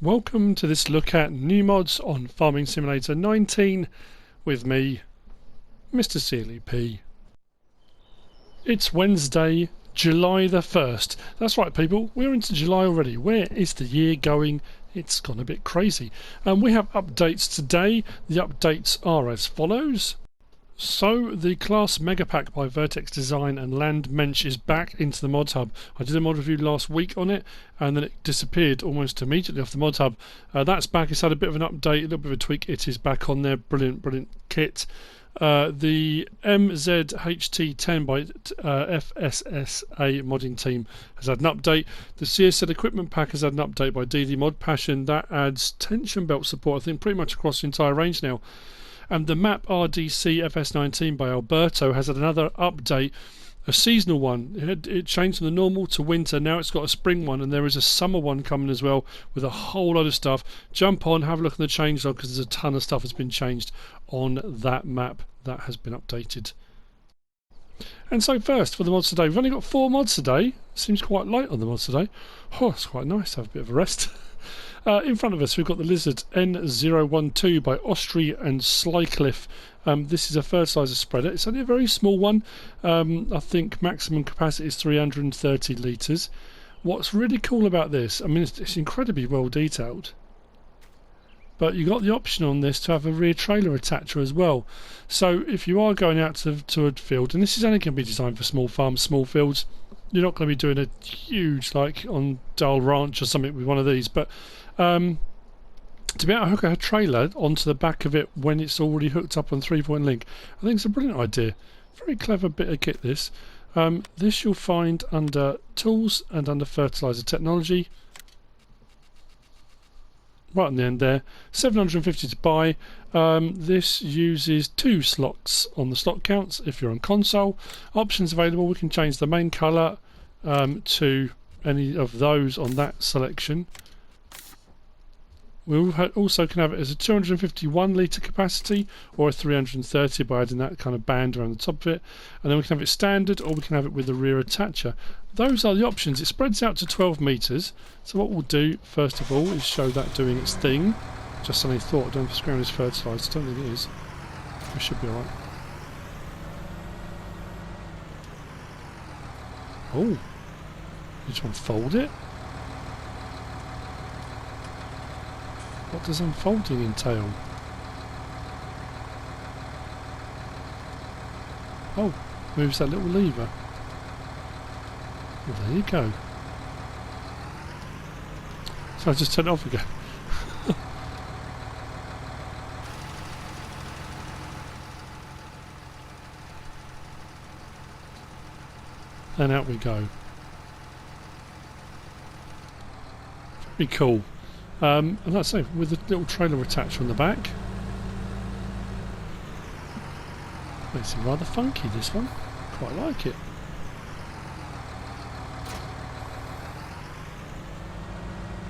Welcome to this look at new mods on Farming Simulator 19 with me, MrSealyp. It's Wednesday, July the 1st. That's right people, we're into July already. Where is the year going? It's gone a bit crazy. And we have updates today. The updates are as follows. So, the class Mega Pack by Vertex Design and Land Mensch is back into the Modhub. I did a mod review last week on it and then it disappeared almost immediately off the Modhub. That's back. It's had a bit of an update, a little bit of a tweak. It is back on there. Brilliant kit. The MZHT10 by FSSA modding team has had an update. The CSZ equipment pack has had an update by DD Mod Passion. That adds tension belt support, I think, pretty much across the entire range now. And the map RDC FS19 by Alberto has had another update, a seasonal one. It changed from the normal to winter. Now it's got a spring one, and there is a summer one coming as well with a whole lot of stuff. Jump on, have a look at the changelog because there's a ton of stuff that's been changed on that map that has been updated. And so first, for the mods today, we've only got 4 mods today. Seems quite light on the mods today. Oh, it's quite nice to have a bit of a rest. In front of us we've got the Lizard N012 by Ostry and Slyclif. This is a fertiliser spreader. It's only a very small one. I think maximum capacity is 330 litres. What's really cool about this, I mean it's incredibly well detailed, but you've got the option on this to have a rear trailer attacher as well. So if you are going out to a field, and this is only going to be designed for small farms, small fields, you're not going to be doing a huge, like on Dull Ranch or something with one of these, but to be able to hook a trailer onto the back of it when it's already hooked up on 3-point link, I think it's a brilliant idea. Very clever bit of kit this. This you'll find under Tools and under Fertiliser Technology. Right on the end there. 750 to buy. This uses 2 slots on the slot counts if you're on console. Options available, we can change the main colour to any of those on that selection. We also can have it as a 251 litre capacity or a 330 by adding that kind of band around the top of it, and then we can have it standard or we can have it with the rear attacher. Those are the options. It spreads out to 12 metres, so what we'll do first of all is show that doing its thing. Just suddenly thought, I don't know if this ground is fertilised, I don't think it is. We should be alright. Oh, you just want to fold it? What does unfolding entail? Oh, moves that little lever. Well, there you go. So I just turn it off again. And out we go. Very cool. And like I say, with the little trailer attacher on the back. Makes it rather funky, this one. Quite like it.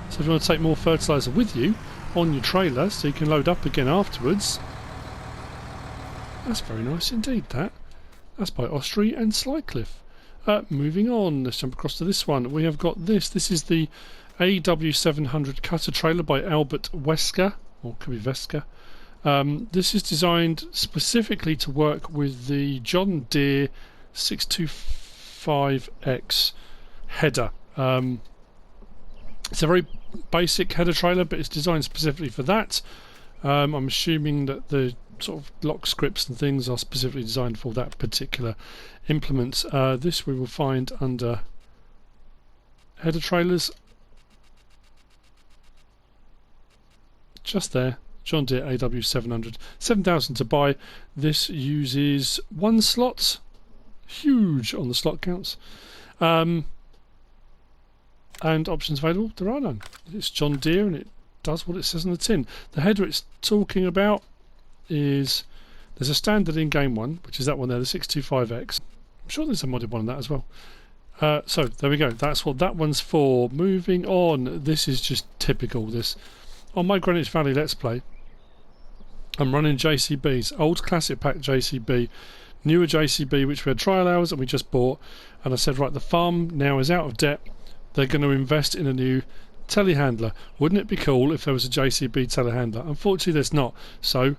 So if you want to take more fertiliser with you on your trailer so you can load up again afterwards, that's very nice indeed, that. That's by Ostry and Slyclif. Moving on, let's jump across to this one. We have got this. This is the AW700 Cuttertrailer by Albert Wesker, or could be Wesker. This is designed specifically to work with the John Deere 625X header. It's a very basic header trailer, but it's designed specifically for that. I'm assuming that the sort of lock scripts and things are specifically designed for that particular implement. This we will find under header trailers. Just there, John Deere AW700, 7,000 to buy. This uses 1 slot, huge on the slot counts, and options available, there are none. It's John Deere and it does what it says on the tin. The header it's talking about is, there's a standard in-game one, which is that one there, the 625X. I'm sure there's a modded one on that as well. So there we go, that's what that one's for. Moving on, this is just typical, this. On my Greenwich Valley Let's Play, I'm running JCBs, old classic pack JCB, newer JCB which we had trial hours and we just bought, and I said right, the farm now is out of debt, they're going to invest in a new telehandler. Wouldn't it be cool if there was a JCB telehandler? Unfortunately there's not, so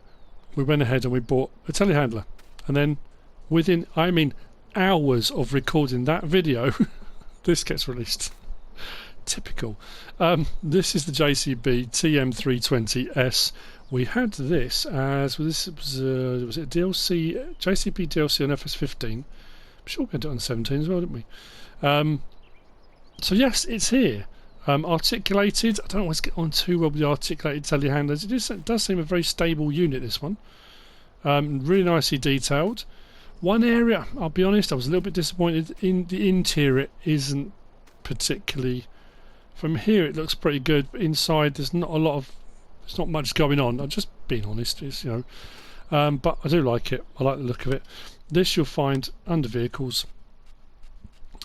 we went ahead and we bought a telehandler, and then within, I mean, hours of recording that video this gets released. Typical. This is the JCB TM-320s. We had this as, was it DLC, JCB DLC on FS15. I'm sure we had it on 17 as well, didn't we? So yes, it's here. Articulated. I don't always get on too well with the articulated telehandlers. It does seem a very stable unit, this one. Really nicely detailed. One area, I'll be honest, I was a little bit disappointed in the interior. It isn't particularly, from here it looks pretty good, but inside there's not a lot of, there's not much going on. I'm just being honest, it's, you know, but I do like it. I like the look of it. This you'll find under vehicles,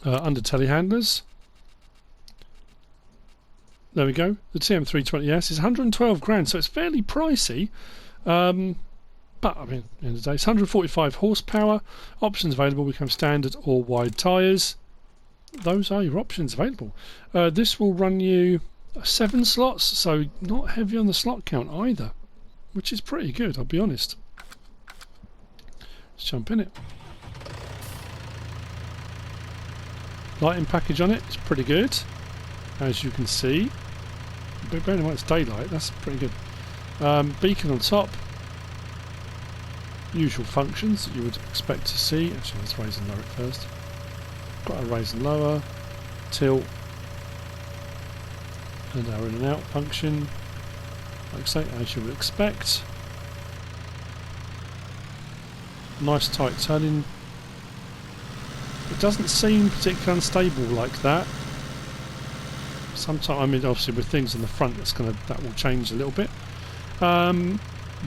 under telehandlers. There we go. The TM-320s is 112 grand, so it's fairly pricey. But I mean, at the end of the day, it's 145 horsepower. Options available. We can have standard or wide tyres. Those are your options available. This will run you 7 slots, so not heavy on the slot count either, which is pretty good, I'll be honest. Let's jump in it. Lighting package on it is pretty good, as you can see. But bearing in mind it's daylight, that's pretty good. Beacon on top. Usual functions that you would expect to see. Actually, let's raise and lower it first. Got a raise and lower, tilt, and our in and out function. Like I say, as you would expect. Nice tight turning. It doesn't seem particularly unstable like that. Sometimes, I mean, obviously with things in the front, that will change a little bit.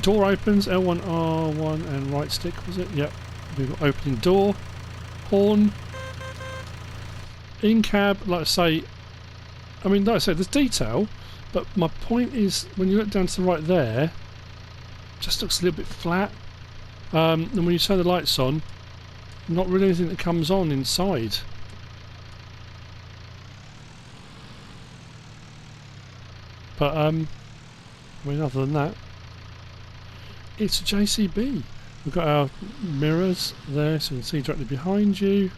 Door opens, L1, R1 and right stick, was it? Yep. We've got opening door, horn, in cab, like I say, there's detail, but my point is, when you look down to the right there, it just looks a little bit flat. And when you turn the lights on, not really anything that comes on inside. But, I mean, other than that, it's a JCB. We've got our mirrors there, so you can see directly behind you.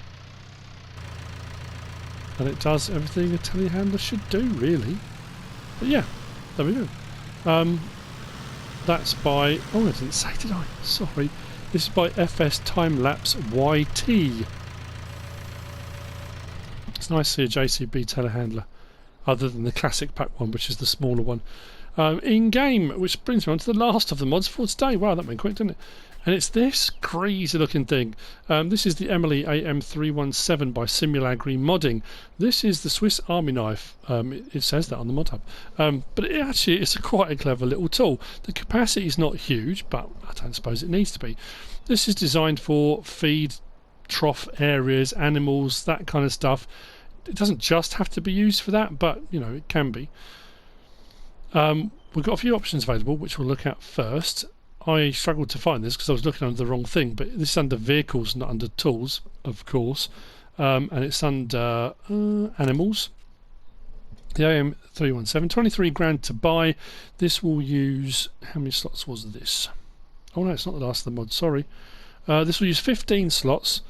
And it does everything a telehandler should do, really. But yeah, there we go. That's by, oh, I didn't say, did I? Sorry. This is by FS Timelapse YT. It's nice to see a JCB telehandler, other than the classic pack one, which is the smaller one. In-game, which brings me on to the last of the mods for today. Wow, that went quick, didn't it? And it's this crazy looking thing. This is the Emily AM317 by SimulagriModding. This is the Swiss Army knife. It says that on the Modhub. But it actually is quite a clever little tool. The capacity is not huge, but I don't suppose it needs to be. This is designed for feed trough areas, animals, that kind of stuff. It doesn't just have to be used for that, but you know, it can be. We've got a few options available, which we'll look at first. I struggled to find this because I was looking under the wrong thing, but this is under vehicles, not under tools, of course. And it's under animals. The AM317, 23 grand to buy. This will use, how many slots was this? Oh no, it's not the last of the mod, sorry. This will use 15 slots,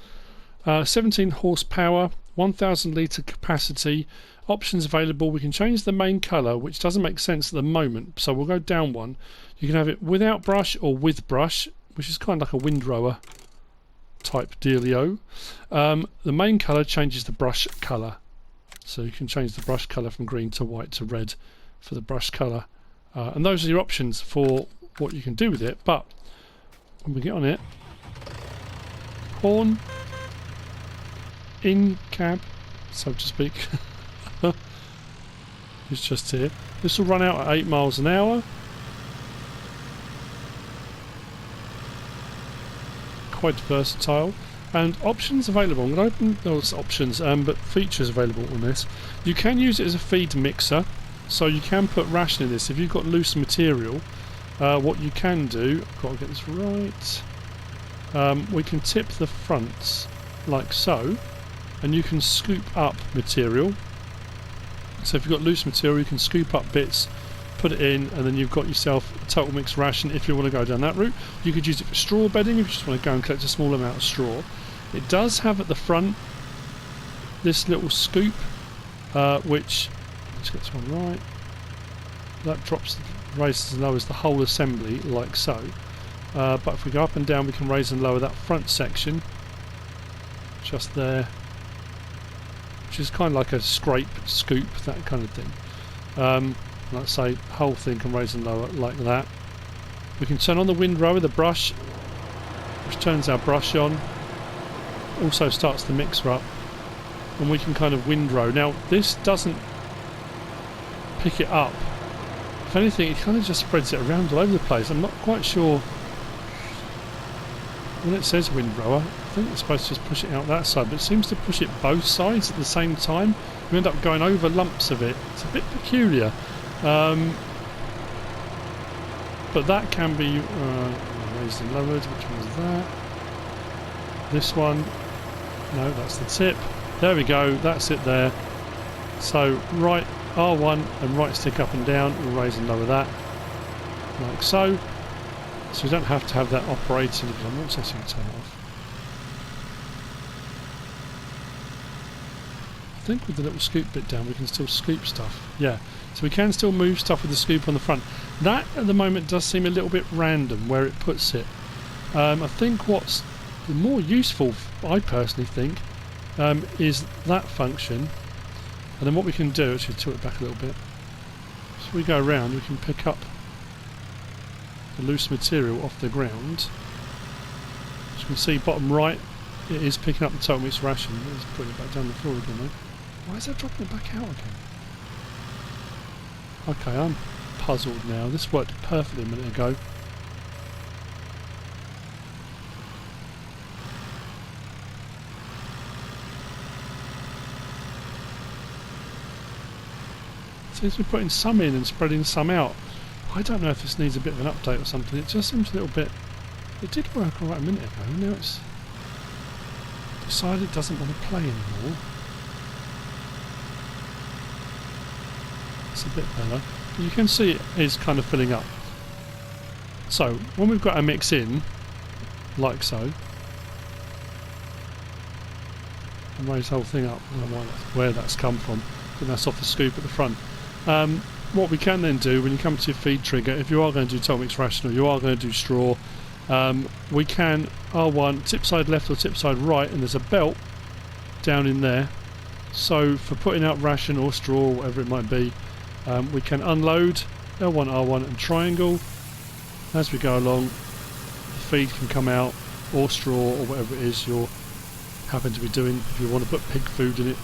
17 horsepower, 1000 litre capacity. Options available. We can change the main colour, which doesn't make sense at the moment, so we'll go down one. You can have it without brush or with brush, which is kind of like a windrower type dealio. The main colour changes the brush colour, so you can change the brush colour from green to white to red for the brush colour, and those are your options for what you can do with it. But when we get on it, horn, in cab, so to speak. It's just here. This will run out at 8 miles an hour. Quite versatile. And options available. I'm going to open those options, but features available on this. You can use it as a feed mixer, so you can put ration in this. If you've got loose material, what you can do, I've got to get this right. We can tip the fronts like so, and you can scoop up material So if you've got loose material, you can scoop up bits, put it in, and then you've got yourself a total mixed ration if you want to go down that route. You could use it for straw bedding if you just want to go and collect a small amount of straw. It does have at the front this little scoop, which, let's get this one right, that drops, raises and lowers the whole assembly like so. But if we go up and down, we can raise and lower that front section just there, which is kind of like a scrape, scoop, that kind of thing. Like I say, the whole thing can raise and lower like that. We can turn on the windrow with a brush, which turns our brush on, also starts the mixer up, and we can kind of windrow. Now this doesn't pick it up. If anything, it kind of just spreads it around all over the place. I'm not quite sure. When it says windrower, I think it's supposed to just push it out that side, but it seems to push it both sides at the same time. We end up going over lumps of it. It's a bit peculiar. But that can be raised and lowered. Which one was that? This one. No, that's the tip. There we go, that's it there. So right R1 and right stick up and down, we'll raise and lower that. Like so. So we don't have to have that operating. I'm not setting it turn off. I think with the little scoop bit down we can still scoop stuff. Yeah, so we can still move stuff with the scoop on the front. That at the moment does seem a little bit random where it puts it. I think what's the more useful, I personally think, is that function. And then what we can do, actually tilt it back a little bit, so we go around, we can pick up the loose material off the ground. As you can see, bottom right, it is picking up the total mixed ration. Let's put it back down the floor again though. Why is that dropping it back out again? Okay, I'm puzzled now. This worked perfectly a minute ago. Seems to be putting some in and spreading some out. I don't know if this needs a bit of an update or something. It just seems a little bit... It did work alright a minute ago, and now it's decided it doesn't want to play anymore. It's a bit better. But you can see it is kind of filling up. So, when we've got our mix in, like so, and raise the whole thing up, I don't know where that's come from. I think that's off the scoop at the front. What we can then do when you come to your feed trigger, if you are going to do total mixed ration or you are going to do straw, we can R1 tip side left or tip side right, and there's a belt down in there. So for putting out ration or straw or whatever it might be, we can unload L1 R1 and triangle. As we go along, the feed can come out, or straw or whatever it is you happen to be doing. If you want to put pig food in it.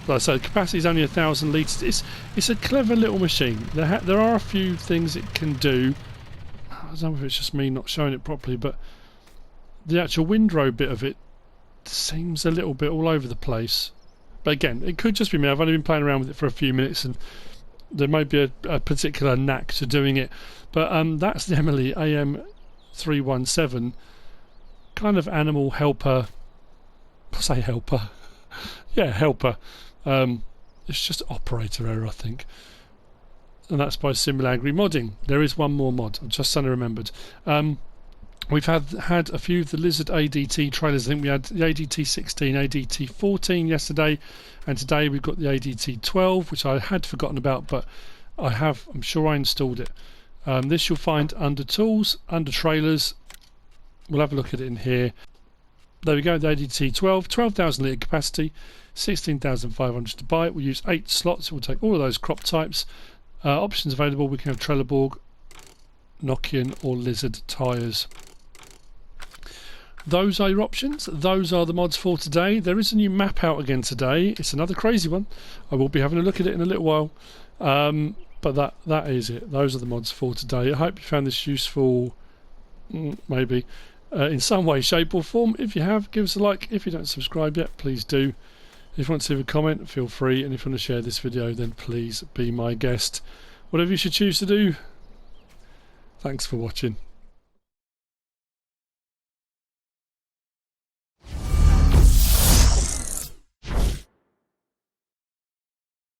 Like I said, capacity is only 1,000 litres. It's a clever little machine. There are a few things it can do. I don't know if it's just me not showing it properly, but the actual windrow bit of it seems a little bit all over the place. But again, it could just be me. I've only been playing around with it for a few minutes, and there may be a particular knack to doing it. But that's the Emily AM317 kind of animal helper. I say helper. Yeah, helper. It's just operator error, I think. And that's by SimulagriModding. There is one more mod. I've just suddenly remembered. We've had a few of the Lizard ADT trailers. I think we had the ADT16, ADT14 yesterday, and today we've got the ADT12, which I had forgotten about, but I'm sure I installed it. This you'll find under Tools, under Trailers. We'll have a look at it in here. There we go, the ADT12, 12,000 litre capacity, 16,500 to buy. We'll use 8 slots. We'll take all of those crop types. Options available, we can have Trelleborg, Nokian or Lizard tyres. Those are your options. Those are the mods for today. There is a new map out again today. It's another crazy one. I will be having a look at it in a little while. But that is it. Those are the mods for today. I hope you found this useful, maybe, in some way, shape or form. If you have, give us a like. If you don't subscribe yet, please do. If you want to leave a comment, feel free. And if you want to share this video, then please be my guest. Whatever you should choose to do. Thanks for watching.